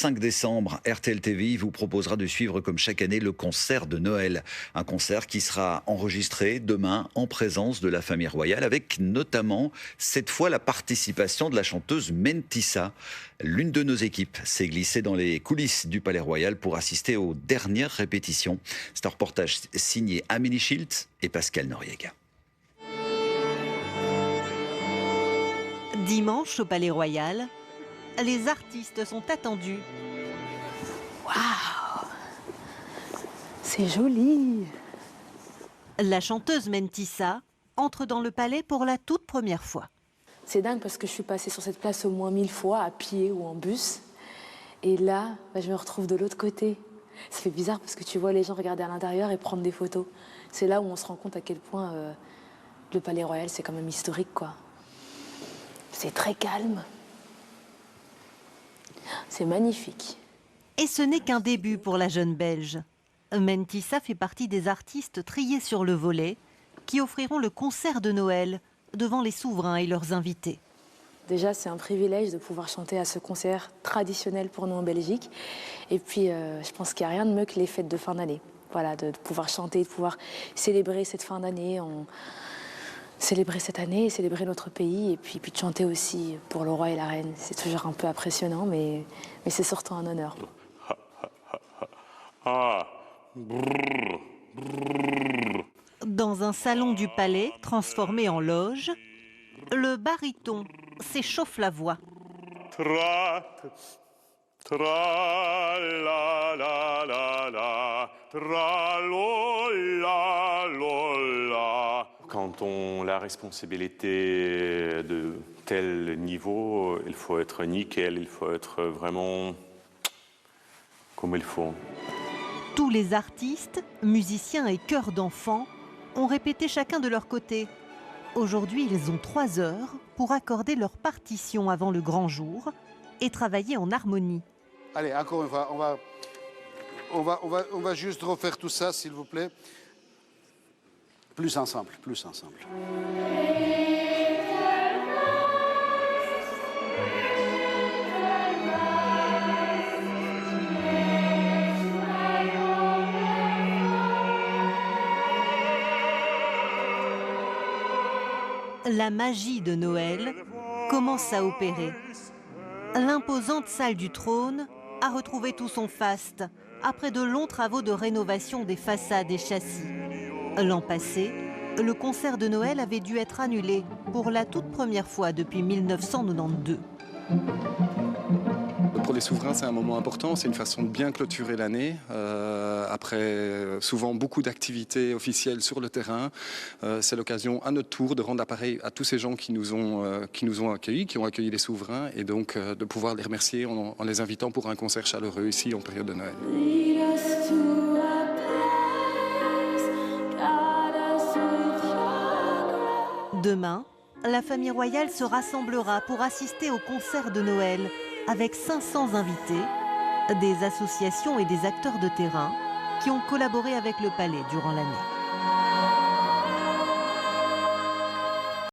5 décembre, RTL TV vous proposera de suivre comme chaque année le concert de Noël. Un concert qui sera enregistré demain en présence de la famille royale avec notamment cette fois la participation de la chanteuse Mentissa. L'une de nos équipes s'est glissée dans les coulisses du Palais Royal pour assister aux dernières répétitions. C'est un reportage signé Amélie Schiltz et Pascal Noriega. Dimanche au Palais Royal, les artistes sont attendus. Waouh! C'est joli! La chanteuse Mentissa entre dans le palais pour la toute première fois. C'est dingue parce que je suis passée sur cette place au moins 1000 fois, à pied ou en bus. Et là, je me retrouve de l'autre côté. Ça fait bizarre parce que tu vois les gens regarder à l'intérieur et prendre des photos. C'est là où on se rend compte à quel point le Palais Royal, c'est quand même historique, quoi. C'est très calme. C'est magnifique. Et ce n'est qu'un début pour la jeune Belge. Mentissa fait partie des artistes triés sur le volet qui offriront le concert de Noël devant les souverains et leurs invités. Déjà, c'est un privilège de pouvoir chanter à ce concert traditionnel pour nous en Belgique. Et puis, je pense qu'il n'y a rien de mieux que les fêtes de fin d'année. Voilà, de pouvoir chanter, de pouvoir célébrer cette fin d'année, célébrer cette année, célébrer notre pays, et puis de chanter aussi pour le roi et la reine. C'est toujours un peu impressionnant, mais c'est surtout un honneur. Dans un salon du palais transformé en loge, le baryton s'échauffe la voix. Quand on a la responsabilité de tel niveau, il faut être nickel, il faut être vraiment comme il faut. Tous les artistes, musiciens et chœurs d'enfants ont répété chacun de leur côté. Aujourd'hui, ils ont 3 heures pour accorder leur partition avant le grand jour et travailler en harmonie. Allez, encore une fois, on va juste refaire tout ça, s'il vous plaît. Plus ensemble, plus ensemble. La magie de Noël commence à opérer. L'imposante salle du trône a retrouvé tout son faste après de longs travaux de rénovation des façades et châssis. L'an passé, le concert de Noël avait dû être annulé pour la toute première fois depuis 1992. Pour les souverains, c'est un moment important, c'est une façon de bien clôturer l'année. Après souvent beaucoup d'activités officielles sur le terrain, c'est l'occasion à notre tour de rendre l'appareil à tous ces gens qui nous ont accueillis, qui ont accueilli les souverains, et donc de pouvoir les remercier en les invitant pour un concert chaleureux ici en période de Noël. Demain, la famille royale se rassemblera pour assister au concert de Noël avec 500 invités, des associations et des acteurs de terrain qui ont collaboré avec le palais durant l'année.